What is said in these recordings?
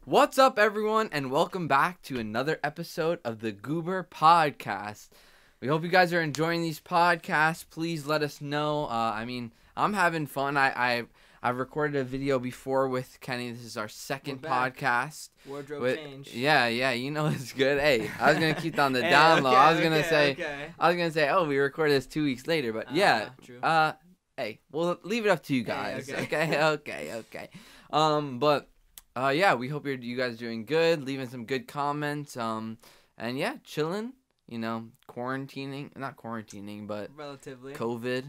What's up, everyone, and welcome back to another episode of the Goober podcast. We hope you guys are enjoying these podcasts. Please let us know. I'm having fun. I've recorded a video before with Kenny. This is our second podcast. Wardrobe change. Yeah, you know it's good. Hey, I was gonna keep on the down low. I was gonna say, oh, we recorded this 2 weeks later, but yeah. True. Hey, we'll leave it up to you guys. Okay. We hope you guys are doing good, leaving some good comments. And yeah, chilling. You know, not quarantining, but relatively COVID.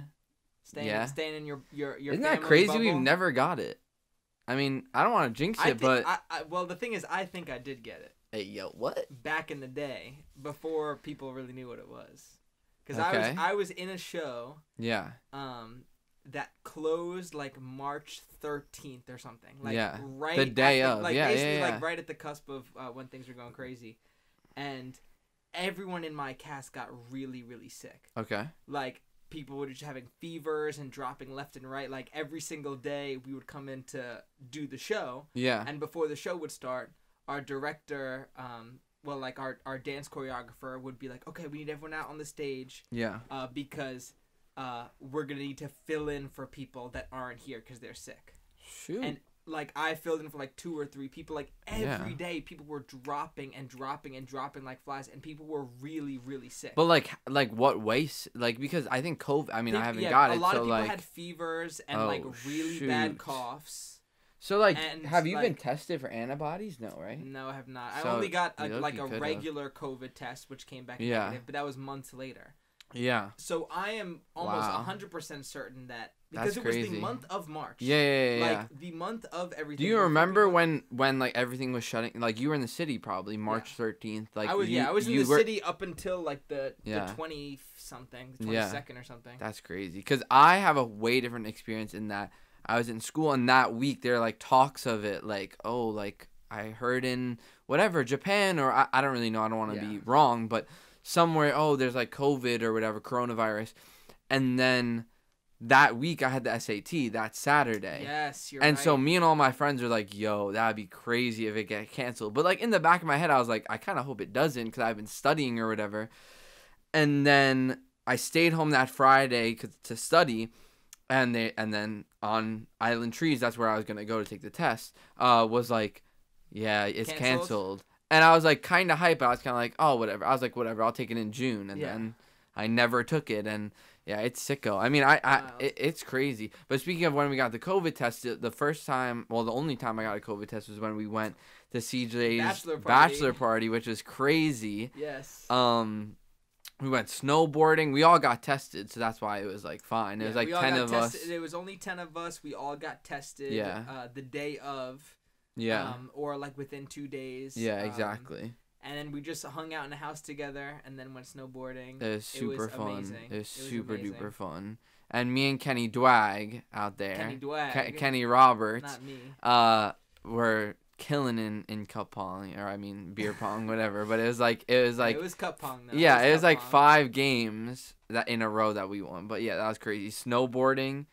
Staying in your Isn't that crazy? bubble. We've never got it. I mean, I don't want to jinx it, but well, the thing is, I think I did get it. Hey, yo, what? Back in the day, before people really knew what it was, because Okay. I was in a show. Yeah. That closed like March 13th or something. Like Yeah. right The day at of. like Yeah, basically yeah. like right at the cusp of when things were going crazy, and everyone in my cast got really, really sick. Okay. Like, people were just having fevers and dropping left and right. Like, every single day we would come in to do the show. Yeah. And before the show would start, our director, our dance choreographer would be like, okay, we need everyone out on the stage. Yeah. Because we're going to need to fill in for people that aren't here because they're sick. Shoot. And, like, I filled in for, like, 2 or 3 people. Like, every day, people were dropping like flies, and people were really, really sick. But, like what ways? Like, because I think COVID, I haven't got it, a lot so, of people like... had fevers and, really shoot. bad coughs. So, like, And, have you been like- tested for antibodies? No, right? No, I have not. So, I only got, you could've. regular COVID test, which came back Yeah. negative, but that was months later. Yeah. So, I am almost Wow. 100% certain that... That's Because it was crazy. the month of March. Yeah. Like, the month of everything. Do you where remember everyone- when like everything was shutting? Like you were in the city probably March 13th. Like I was in the city up until like the 20 something, 22nd or something. That's crazy. Cause I have a way different experience in that I was in school and that week there are like talks of it. Like like I heard in whatever Japan or I don't really know. I don't want to be wrong, but somewhere there's like COVID or whatever coronavirus, and then. That week I had the SAT that Saturday. Yes, you're and right. so me and all my friends are like, yo, that'd be crazy if it get canceled. But like in the back of my head, I was like, I kind of hope it doesn't because I've been studying or whatever. And then I stayed home that Friday to study. And then on Island Trees, that's where I was going to go to take the test, was like, yeah, it's canceled. And I was like kind of hyped. But I was kind of like, oh, whatever. I was like, whatever, I'll take it in June. And then I never took it. And yeah, it's sicko. I mean, it's crazy. But speaking of when we got the COVID test, the first time, well, the only time I got a COVID test was when we went to CJ's bachelor party, which was crazy. Yes. We went snowboarding. We all got tested, so that's why it was like fine. It was like 10 of us. It was only 10 of us. We all got tested. The day of. Yeah. Or like within 2 days. Yeah, exactly. And then we just hung out in a house together and then went snowboarding. It was super fun. Amazing. It was super duper fun. And me and Kenny Dwag out there. Kenny Roberts. Not me. Were killing in cup pong beer pong, whatever. But it was cup pong though. Yeah, it was like 5 games that in a row that we won. But yeah, that was crazy. Snowboarding.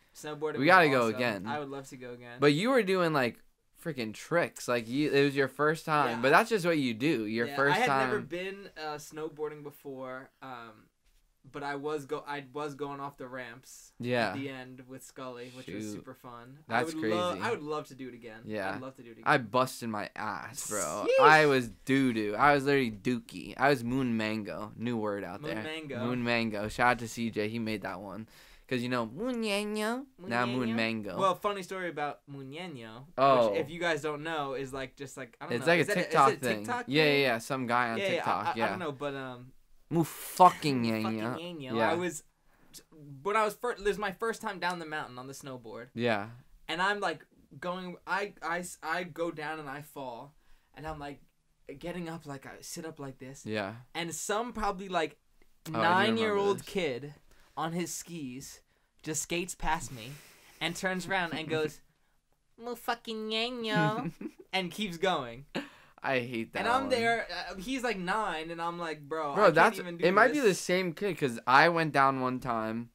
We gotta go again. I would love to go again. But you were doing like freaking tricks, like it was your first time, but that's just what you do. First time. I had never been snowboarding before, but I was going off the ramps at the end with Scully, which was super fun. That's crazy. I would love to do it again. Yeah, I'd love to do it again. I busted my ass, bro. Yeesh. I was doo-doo. I was literally dookie. I was moon mango. New word out there. Moon mango. Shout out to CJ. He made that one. Because, muñeño, now moon mango. Well, funny story about muñeño, which, if you guys don't know, is like, just like, I don't know. It's like a TikTok is it thing. TikTok Yeah, some guy on TikTok, I don't know, but, mu fucking ñeño. Yeah. When I was first, this was my first time down the mountain on the snowboard. Yeah. And I'm like going, I go down and I fall, and I'm like getting up, like I sit up like this. Yeah. And some probably like 9-year-old kid on his skis just skates past me and turns around and goes, "Mo fucking ñeño," and keeps going. I hate that. And I'm there. He's like 9, and I'm like, bro, I can't that's even do it. Might this. be the same kid because I went down one time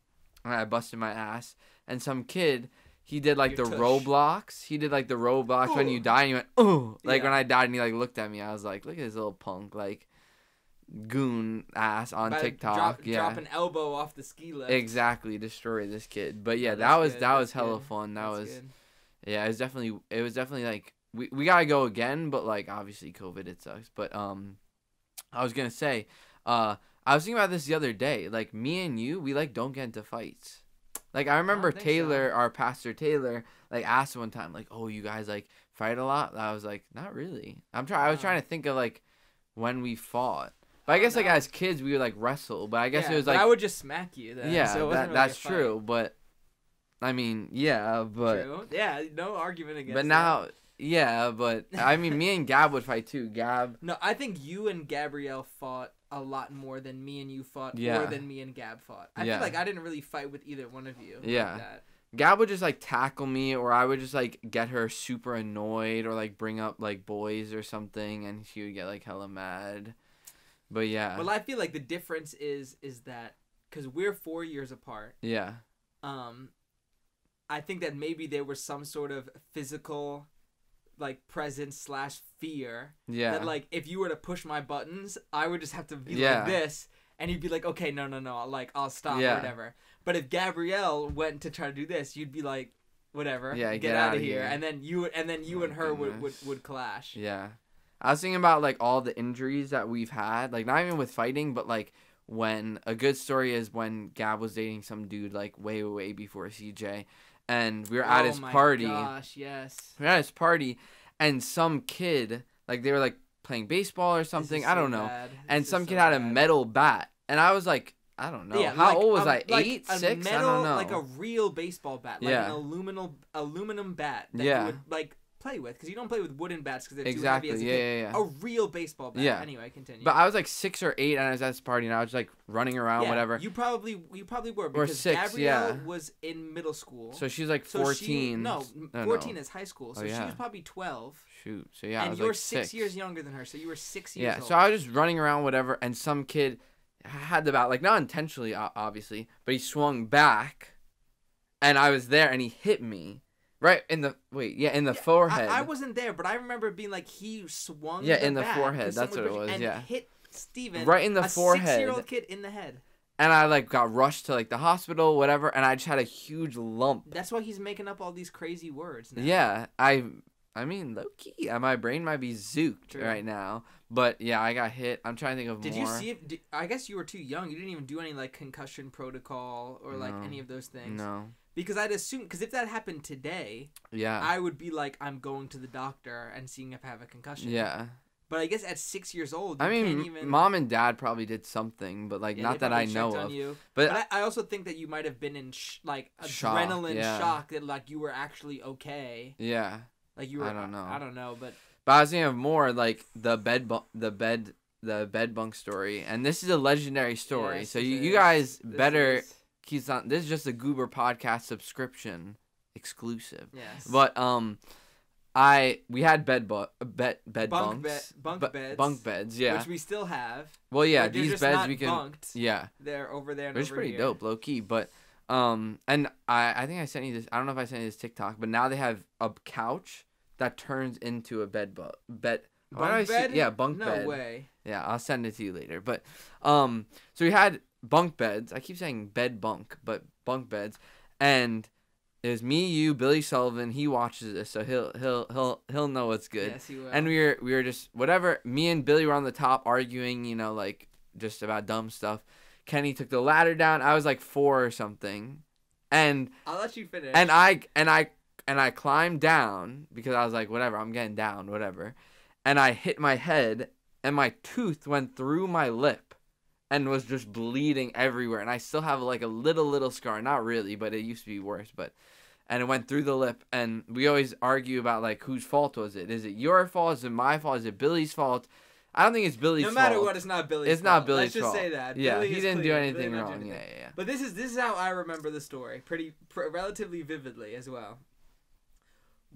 and I busted my ass, and some kid he did like Your the tush. Roblox. He did like the Roblox when you die and he went, oh, like Yeah. when I died and he like looked at me, I was like, look at this little punk, like goon ass on By TikTok. drop an elbow off the ski lift. Exactly, destroy this kid. But yeah, No, that was that's hella good. fun. That That's was good. yeah, it was definitely like we gotta go again, but like obviously COVID it sucks. But I was gonna say, I was thinking about this the other day. Like me and you, we like don't get into fights. Like I remember think Taylor, so. our pastor Taylor, like asked one time, like, "Oh, you guys like fight a lot?" I was like, "Not really." I was trying to think of like when we fought. But I guess like no. as kids we would like wrestle. But I guess Yeah, it was but like I would just smack you then. yeah, so it wasn't really that's a fight. true. But I mean, yeah, but True. Yeah, no argument against. but that. now yeah, but I mean, me and Gab would fight too. Gab. No, I think you and Gabrielle fought a lot more than me and you fought, Yeah. or than me and Gab fought. I Yeah. feel like I didn't really fight with either one of you. Yeah. Like that. Gab would just like tackle me, or I would just like get her super annoyed, or like bring up like boys or something, and she would get like hella mad. But yeah, Well, I feel like the difference is that because we're 4 years apart. yeah, I think that maybe there was some sort of physical, like presence / fear. yeah, That like if you were to push my buttons, I would just have to be Yeah. like this, and you'd be like, okay, no, like I'll stop Yeah. or whatever. But if Gabrielle went to try to do this, you'd be like, whatever, Yeah, get out of here. And then you and her goodness. would clash. yeah. I was thinking about like all the injuries that we've had, like not even with fighting, but like when a good story is when Gab was dating some dude like way before CJ, and we were at his party. Oh my gosh, yes. We were at his party, and some kid like they were like playing baseball or something. I don't know. And some kid had a metal bat, and I was like, I don't know. Yeah, How like, old was I? like 8, a 6? metal, I don't know. like a real baseball bat, like Yeah. an aluminum bat that Yeah. you would like play with, because you don't play with wooden bats because they're Exactly. too heavy as a Yeah, kid. yeah, yeah. A real baseball bat. Yeah. Anyway, continue. But I was like 6 or 8, and I was at this party, and I was like running around, yeah, whatever. You probably were, Or because 6, Gabrielle yeah. was in middle school. So she's like So 14. no, No, 14 no. is high school. So Oh, she yeah. was probably 12. Shoot. So yeah, I and was you're like 6 years younger than her, so you were 6 years Yeah. old. So I was just running around, whatever, and some kid had the bat, like not intentionally, obviously, but he swung back, and I was there, and he hit me. Right in the in the forehead. I wasn't there, but I remember being like he swung. Yeah, the in the bat forehead, 'cause that's someone what it was, and yeah. hit Steven, Right in the a forehead. 6-year-old kid in the head. And I like got rushed to like the hospital, whatever, and I just had a huge lump. That's why he's making up all these crazy words now. Yeah, I mean, low key, my brain might be zooked True. right now, but yeah, I got hit. I'm trying to think of Did more. you see it? I guess you were too young. You didn't even do any like concussion protocol or like No. any of those things. No. Because I'd assume, because if that happened today, Yeah. I would be like, I'm going to the doctor and seeing if I have a concussion. Yeah. But I guess at 6 years old, you I mean, can't even. mom and dad probably did something, but like Yeah, not they that I probably know checked on of. you. But But I also think that you might have been in like Shock, adrenaline yeah. shock that like you were actually okay. yeah. Like you were. I don't know. I don't know, but But I was thinking of more like the bed bunk story, and this is a legendary story. Yes, So it you is. guys This better is- keep on. This is just a Goober podcast subscription exclusive. Yes. But we had bed bunks, bunk beds, bunk beds, yeah. which we still have. Well, yeah, But they're these just beds not we can, bunked. yeah, They're over there and which is over pretty here. dope, low key. But and I think I sent you this. I don't know if I sent you this TikTok, but now they have a couch that turns into a bed. Why did I Bunk see- bed? Yeah, bunk no bed. No way. Yeah, I'll send it to you later. But so we had bunk beds. I keep saying bed bunk, but bunk beds, and it was me, you, Billy Sullivan. He watches this, so he'll know what's good. Yes, he will. And we were just whatever. Me and Billy were on the top arguing, like just about dumb stuff. Kenny took the ladder down. I was like 4 or something, and I'll let you finish. and I climbed down because I was like, whatever, I'm getting down, whatever. And I hit my head, and my tooth went through my lip and was just bleeding everywhere. And I still have like a little scar. Not really, but it used to be worse. And it went through the lip. And we always argue about like whose fault was it? Is it your fault? Is it my fault? Is it Billy's fault? I don't think it's Billy's fault. No matter what, it's not Billy's fault. It's not Billy's fault. Let's just say that. Yeah, Billy he is didn't do clean. anything Billy didn't do wrong. anything. Yeah. But this is how I remember the story, relatively vividly as well.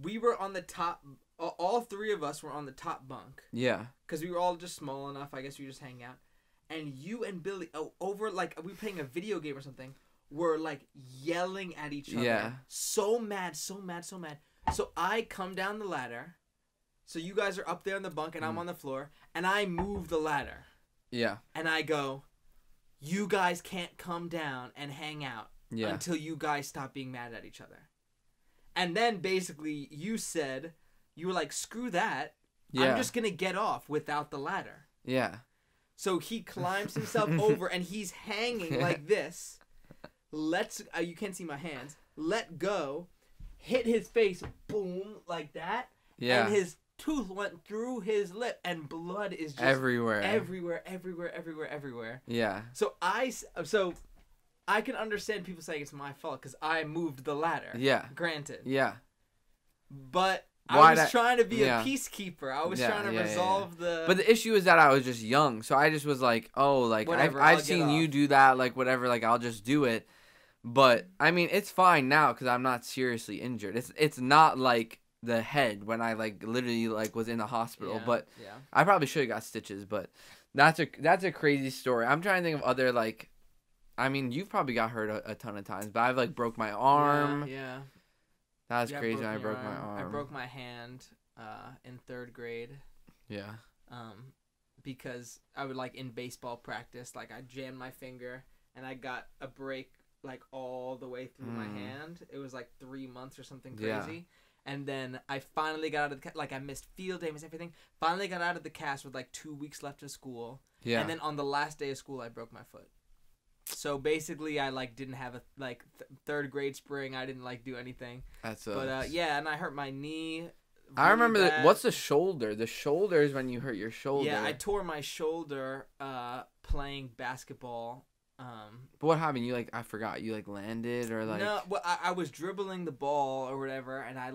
We were on the top. All 3 of us were on the top bunk. Yeah. Because we were all just small enough. I guess we just hang out. And you and Billy, over like we were playing a video game or something. were like yelling at each other. Yeah. So mad, so mad, so mad. So I come down the ladder. So you guys are up there on the bunk and I'm on the floor. And I move the ladder. Yeah. And I go, you guys can't come down and hang out until you guys stop being mad at each other. And then basically you said, you were like, screw that. Yeah. I'm just going to get off without the ladder. Yeah. So he climbs himself over and he's hanging like this. You can't see my hands. Let go. Hit his face. Boom. Like that. Yeah. And his tooth went through his lip and blood is just everywhere. Yeah. So I can understand people saying it's my fault because I moved the ladder. Yeah. Granted. Yeah. But I was trying to be a peacekeeper. I was trying to resolve the... But the issue is that I was just young. So I just was like, oh, like, whatever, I've seen you do that. Like, whatever. Like, I'll just do it. But, I mean, it's fine now because I'm not seriously injured. It's not like the head when I, like, literally, like, was in the hospital. But I probably should have got stitches. But that's a crazy story. I'm trying to think of other, like... I mean, you've probably got hurt a ton of times. But I've, like, broke my arm. Yeah. That was crazy when I broke my arm. I broke my hand in 3rd grade. Yeah. Because I would, like, in baseball practice, like, I jammed my finger and I got a break, like, all the way through my hand. It was, like, 3 months or something crazy. Yeah. And then I finally got out of the cast. Like, I missed field day, missed everything. Finally got out of the cast with, like, 2 weeks left of school. Yeah. And then on the last day of school, I broke my foot. So basically, I like didn't have a 3rd grade spring. I didn't like do anything. That's but yeah, and I hurt my knee. Really I remember what's the shoulder? The shoulder is when you hurt your shoulder. Yeah, I tore my shoulder playing basketball. But what happened? You I forgot. You landed or like? No, well, I was dribbling the ball or whatever, and I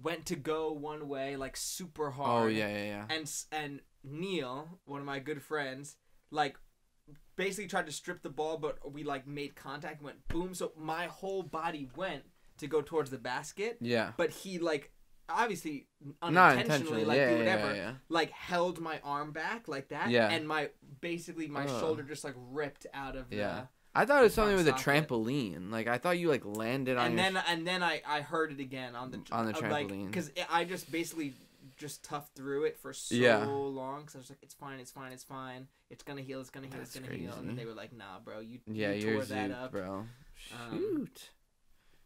went to go one way super hard. Oh yeah. And Neil, one of my good friends, basically tried to strip the ball, but we made contact, went boom, so my whole body went to go towards the basket. Yeah. But he obviously unintentionally held my arm back like that. Yeah. And my shoulder just ripped out of the I thought it was something with a trampoline. I thought you landed on and then I heard it again on the trampoline. Because I just basically just tough through it for so long, because I was like, it's fine, it's gonna heal, it's gonna heal, and then they were like, nah, bro, you tore that up, bro. Shoot.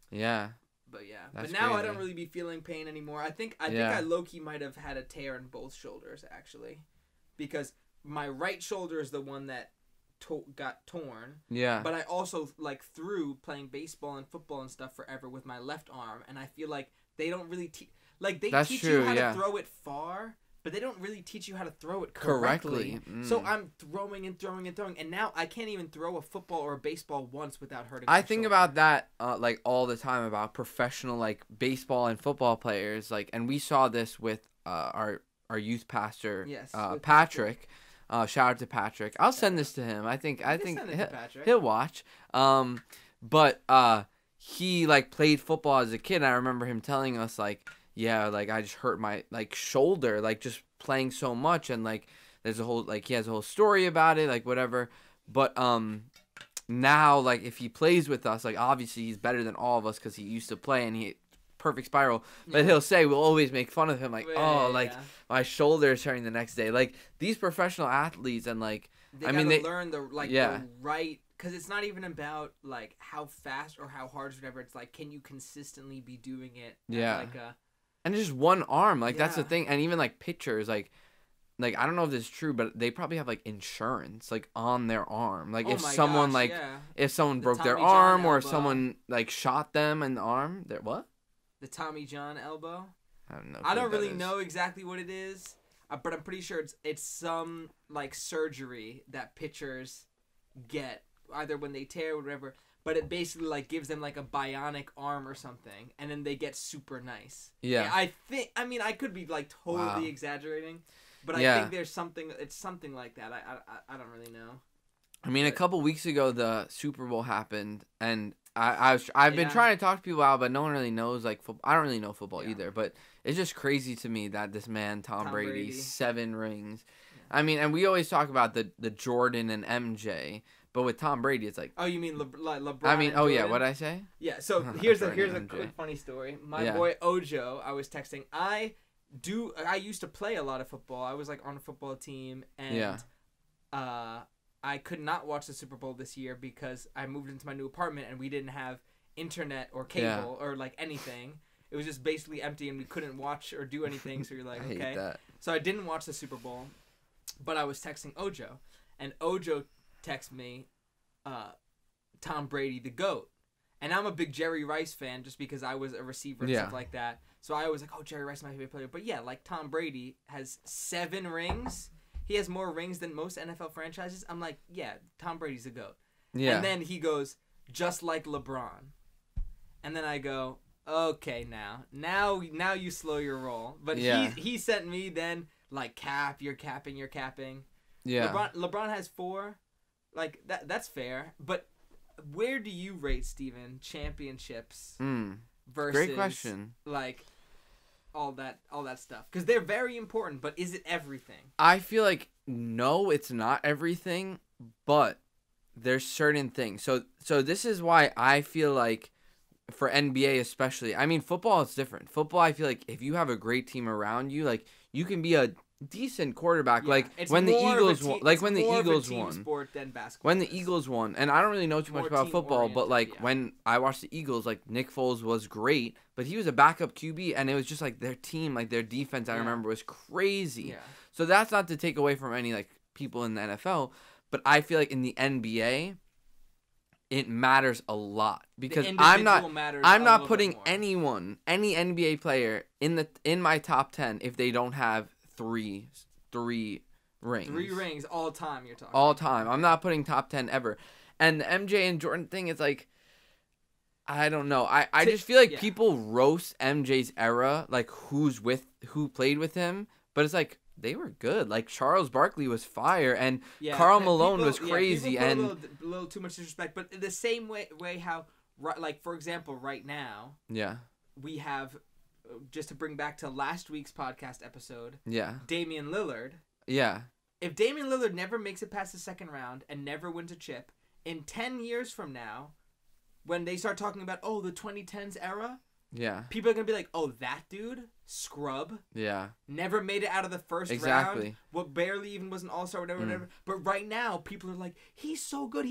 Yeah. But yeah, but now I don't really be feeling pain anymore. I think I low-key might have had a tear in both shoulders actually, because my right shoulder is the one that got torn. Yeah. But I also threw playing baseball and football and stuff forever with my left arm, and I feel like they don't really they teach you how to throw it far, but they don't really teach you how to throw it correctly. So I'm throwing, and now I can't even throw a football or a baseball once without hurting my think shoulder. About that all the time about professional baseball and football players, and we saw this with our youth pastor, Patrick. Shout out to Patrick. I'll send this to him. I think he'll watch. But he played football as a kid, and I remember him telling us I just hurt my shoulder just playing so much, and there's a whole he has a whole story about it whatever. But now if he plays with us, obviously he's better than all of us because he used to play and he perfect spiral. But he'll say, we'll always make fun of him my shoulder is hurting the next day. These professional athletes and they learn the right. Because it's not even about how fast or how hard or whatever. It's can you consistently be doing it? Yeah. And it's just one arm. That's the thing. And even pitchers, I don't know if this is true, but they probably have insurance on their arm. If someone if someone broke their arm or if someone shot them in the arm, what? The Tommy John elbow. I don't know. I don't really know exactly what it is, but I'm pretty sure it's some surgery that pitchers get either when they tear or whatever. But it basically gives them a bionic arm or something, and then they get super nice. Yeah. I could be totally exaggerating, but I think there's something. It's something like that. I don't really know. I mean, a couple weeks ago the Super Bowl happened, and I've been trying to talk to people out, but no one really knows football. I don't really know football either, but it's just crazy to me that this man Tom Brady 7 rings. Yeah. I mean, and we always talk about the Jordan and MJ. But with Tom Brady, it's like. Oh, you mean LeBron? I mean, and oh Jordan? yeah, what'd I say? Yeah. So here's a MJ. quick funny story. My boy Ojo, I was texting. I used to play a lot of football. I was like on a football team, and I could not watch the Super Bowl this year because I moved into my new apartment and we didn't have internet or cable or like anything. It was just basically empty and we couldn't watch or do anything. So you're like, okay. Hate that. So I didn't watch the Super Bowl, but I was texting Ojo, and Ojo texted me, Tom Brady the GOAT. And I'm a big Jerry Rice fan just because I was a receiver and stuff like that. So I was like, oh, Jerry Rice is my favorite player. But yeah, like Tom Brady has 7 rings. He has more rings than most NFL franchises. I'm like, yeah, Tom Brady's the GOAT. Yeah. And then he goes, just like LeBron. And then I go, okay, now you slow your roll. But he sent me then like you're capping. Yeah. LeBron has 4. Like that's fair. But where do you rate, Steven, championships versus great question. Like all that stuff? Because they're very important, but is it everything? I feel like no, it's not everything, but there's certain things. So this is why I feel like for NBA especially, I mean football is different. Football, I feel like if you have a great team around you, like you can be a decent quarterback. Like when the Eagles won, when the Eagles won, and I don't really know too much about football, but like when I watched the Eagles, like Nick Foles was great, but he was a backup QB, and it was just like their team, like their defense, I remember was crazy. Yeah. So that's not to take away from any like people in the NFL, but I feel like in the NBA, it matters a lot because I'm not putting any NBA player in my top 10 if they don't have three rings. 3 rings all time. You're talking all time. I'm not putting top 10 ever. And the MJ and Jordan thing is like, I don't know. I just feel like people roast MJ's era, like who played with him, but it's like they were good. Like Charles Barkley was fire, and Karl Malone was crazy, and a little too much disrespect. But the same way how, like for example, right now, we have, just to bring back to last week's podcast episode, Damian Lillard. Yeah. If Damian Lillard never makes it past the second round and never wins a chip, in 10 years from now, when they start talking about the 2010s era. Yeah. People are going to be like, oh, that dude, scrub. Yeah. Never made it out of the first round. What barely even was an all-star, whatever. But right now, people are like, he's so good.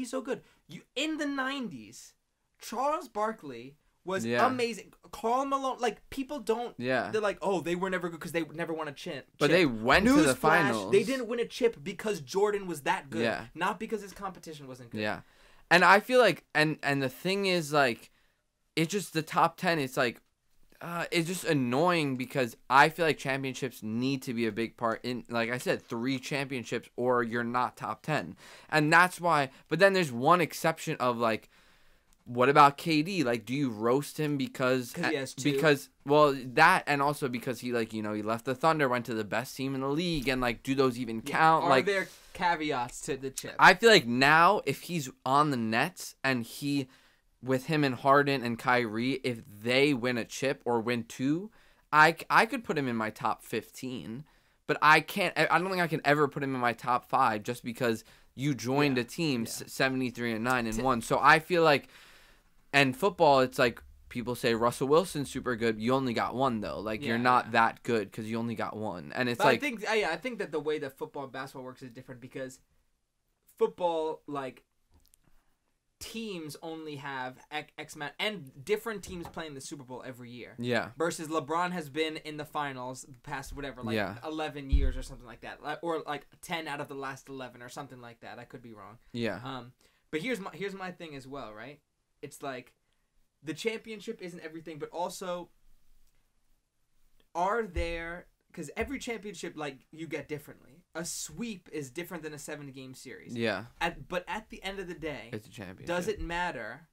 In the 90s, Charles Barkley was amazing. Karl Malone, like, people don't. Yeah. They're like, oh, they were never good because they never won a chip. But they went to the finals. They didn't win a chip because Jordan was that good. Yeah. Not because his competition wasn't good. Yeah. And I feel like, and the thing is, like, it's just the top 10. It's like, it's just annoying because I feel like championships need to be a big part in, like I said, 3 championships or you're not top 10. And that's why, but then there's one exception of like, what about KD? Like, do you roast him because he has 2? Well, that and also because he like, he left the Thunder, went to the best team in the league, and like, do those even count? Are there caveats to the chip? I feel like now if he's on the Nets and with him and Harden and Kyrie, if they win a chip or win 2, I could put him in my top 15, but I don't think I can ever put him in my top 5 just because you joined a team 73-9-1. So I feel like, and football, it's like people say Russell Wilson's super good. You only got 1 though. Like you're not that good because you only got 1. And it's but like I think that the way that football and basketball works is different because football, like, teams only have X amount, and different teams playing the Super Bowl every year. Yeah. Versus LeBron has been in the finals the past 11 years or something like that, or like 10 out of the last 11 or something like that. I could be wrong. Yeah. But here's my thing as well, right? It's like the championship isn't everything, but also because every championship, like, you get differently. A sweep is different than a 7-game series. Yeah. But at the end of the day, it's a championship. Does it matter?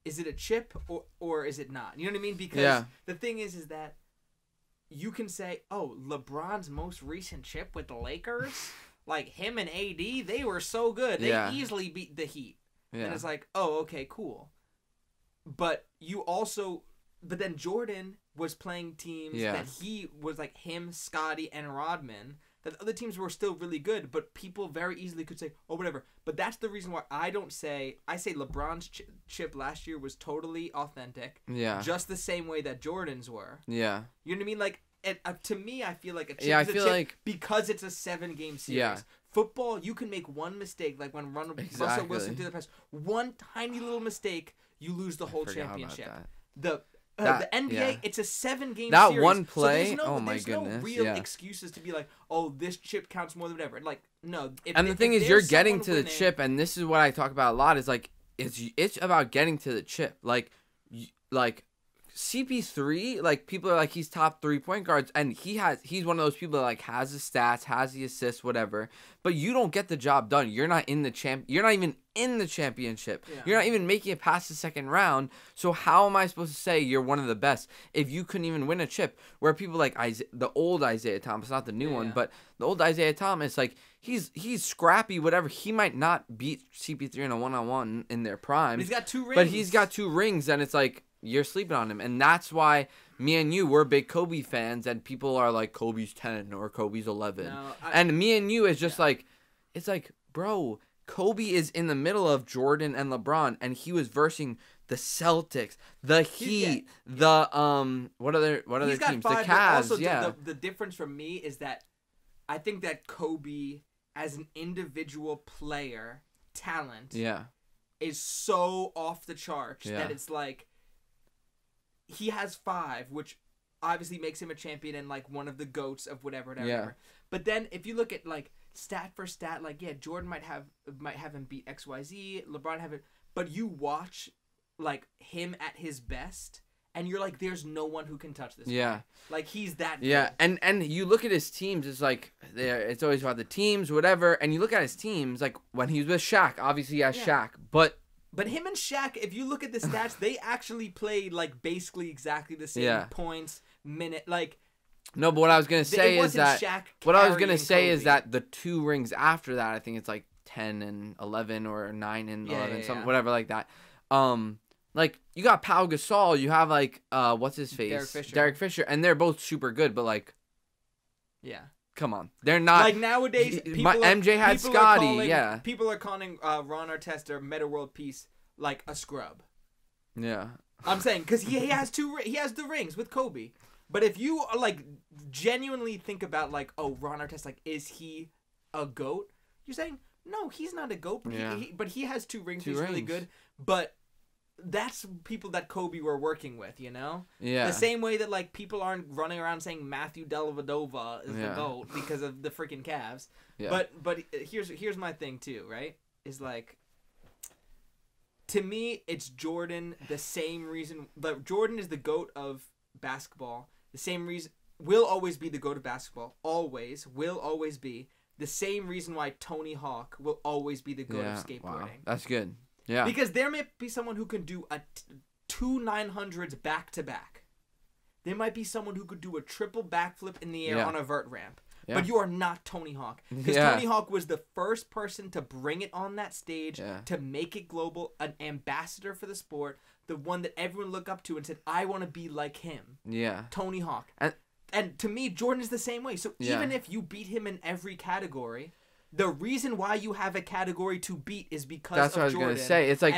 Is it a chip or is it not? You know what I mean? Because the thing is that you can say, oh, LeBron's most recent chip with the Lakers, like him and AD, they were so good. They easily beat the Heat. Yeah. And it's like, oh, okay, cool. But then Jordan was playing teams that he was like him, Scottie, and Rodman. that other teams were still really good, but people very easily could say, oh, whatever. But that's the reason why I say LeBron's chip last year was totally authentic. Yeah. Just the same way that Jordan's were. Yeah. You know what I mean? Like, to me, I feel like a chip I is a feel chip like because it's a 7-game series. Yeah. Football, you can make one mistake, like when Russell Wilson threw the pass. One tiny little mistake, you lose the whole championship. The NBA, it's a 7-game that series. One play, so oh my goodness, no real excuses to be like, oh, this chip counts more than whatever. Like, no. And the thing is, you're getting to the chip, and this is what I talk about a lot. Is like, it's about getting to the chip. Like CP3, like people are like he's top 3 point guards, and he's one of those people that like has the stats, has the assists, whatever. But you don't get the job done. You're not in the You're not even in the championship. Yeah. You're not even making it past the second round. So how am I supposed to say you're one of the best if you couldn't even win a chip? Where people like the old Isaiah Thomas, not the new one, but the old Isaiah Thomas, like he's scrappy, whatever. He might not beat CP3 in a 1-on-1 in their prime. But he's got 2 rings. But he's got 2 rings, and it's like, you're sleeping on him. And that's why me and you, we're big Kobe fans, and people are like, Kobe's 10 or Kobe's 11. No, and me and you is just like, it's like, bro, Kobe is in the middle of Jordan and LeBron, and he was versing the Celtics, the Heat, the what other teams? 5, the Cavs. Also, the difference for me is that I think that Kobe, as an individual player, talent, is so off the charts that it's like, he has 5, which obviously makes him a champion and like one of the GOATs of whatever. But then if you look at like stat for stat, like Jordan might have him beat XYZ, LeBron have it, but you watch like him at his best, and you're like, there's no one who can touch this. Guy. Like he's that. Yeah, good. And you look at his teams, it's like it's always about the teams, whatever. And you look at his teams, like when he was with Shaq, obviously he has Shaq, But him and Shaq, if you look at the stats, they actually played like basically exactly the same points, minute, like. No, but what I was gonna say is that the 2 rings after that, I think it's like 10 and 11 or 9 and 11, whatever like that. Like you got Pau Gasol, you have like what's his face, Derek Fisher, and they're both super good, but like, come on, they're not like nowadays. MJ had Scotty, People are calling Ron Artest Meta World Peace like a scrub. Yeah, I'm saying because he has the rings with Kobe. But if you like genuinely think about like, oh, Ron Artest, like, is he a GOAT? You're saying no, he's not a GOAT. But he has 2 rings. He's really good. But that's people that Kobe were working with, you know? Yeah. The same way that like people aren't running around saying Matthew Dellavedova is the GOAT because of the freaking Cavs. Yeah. But here's my thing too, right? Is like, to me, it's Jordan. The same reason, but Jordan is the GOAT of basketball. The same reason will always be the GOAT of basketball. Always will always be the same reason why Tony Hawk will always be the GOAT of skateboarding. Wow. That's good. Yeah. Because there may be someone who can do 2 900s back to back. There might be someone who could do a triple backflip in the air on a vert ramp. Yeah. But you are not Tony Hawk. Because Tony Hawk was the first person to bring it on that stage, to make it global, an ambassador for the sport, the one that everyone looked up to and said, I want to be like him. Yeah. Tony Hawk. And to me, Jordan is the same way. So even if you beat him in every category, the reason why you have a category to beat is because that's of what I was Jordan. Gonna say. It's like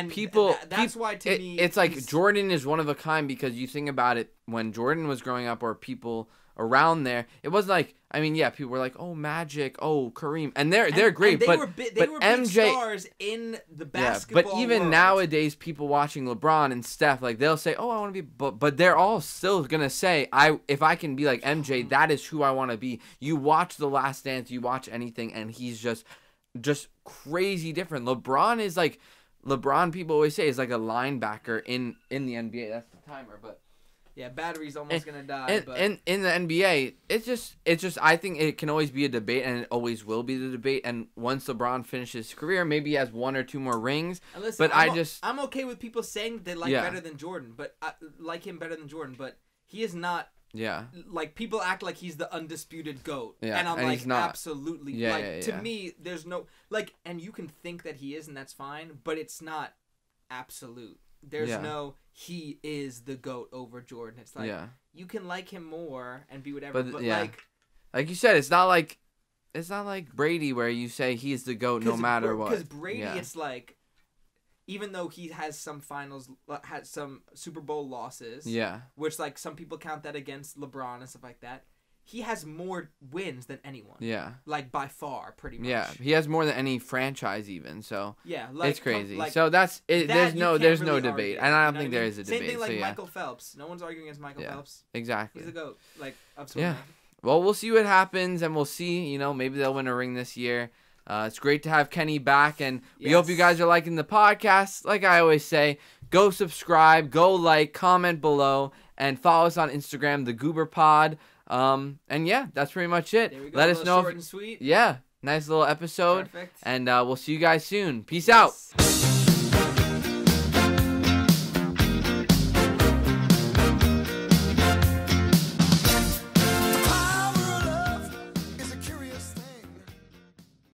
that's why to me it's like Jordan is one of a kind, because you think about it, when Jordan was growing up, or people around there, it was like, I mean, people were like, oh, Magic, oh, Kareem, and they're great, they but were big MJ stars in the basketball but even world. Nowadays, people watching LeBron and Steph, like, they'll say, oh, I want to be, but they're all still gonna say, if I can be like MJ, that is who I want to be. You watch The Last Dance, you watch anything, and he's just crazy different. LeBron is like, people always say, is like a linebacker in the NBA. That's the timer, but. Yeah, battery's almost gonna die. And in the NBA, it's just I think it can always be a debate, and it always will be the debate. And once LeBron finishes his career, maybe he has 1 or 2 more rings. And listen, but I'm okay with people saying they like better than Jordan, but like him better than Jordan, but he is not. Yeah. Like, people act like he's the undisputed GOAT. Yeah. And I'm like, he's not. Absolutely. Yeah, to me, there's no like, and you can think that he is, and that's fine, but it's not absolute. There's no, he is the GOAT over Jordan. It's like, you can like him more and be whatever, but like you said, it's not like it's not like Brady where you say he's the GOAT no matter what. Because Brady, it's like, even though he has some had some Super Bowl losses, which like some people count that against LeBron and stuff like that. He has more wins than anyone. Yeah. Like, by far, pretty much. Yeah. He has more than any franchise even, so. Yeah. Like, it's crazy. So that's it. There's no debate. And I don't think there is a debate. Same thing like Michael Phelps. No one's arguing against Michael Phelps. Exactly. He's the GOAT. Like, of swimming. Yeah. Well, we'll see what happens, and we'll see. You know, maybe they'll win a ring this year. It's great to have Kenny back, and we hope you guys are liking the podcast. Like I always say, go subscribe, go like, comment below, and follow us on Instagram, the Goober Pod. And yeah, that's pretty much it. There we go. Let us know. Short and sweet. Yeah, nice little episode. Perfect. And we'll see you guys soon. Peace out.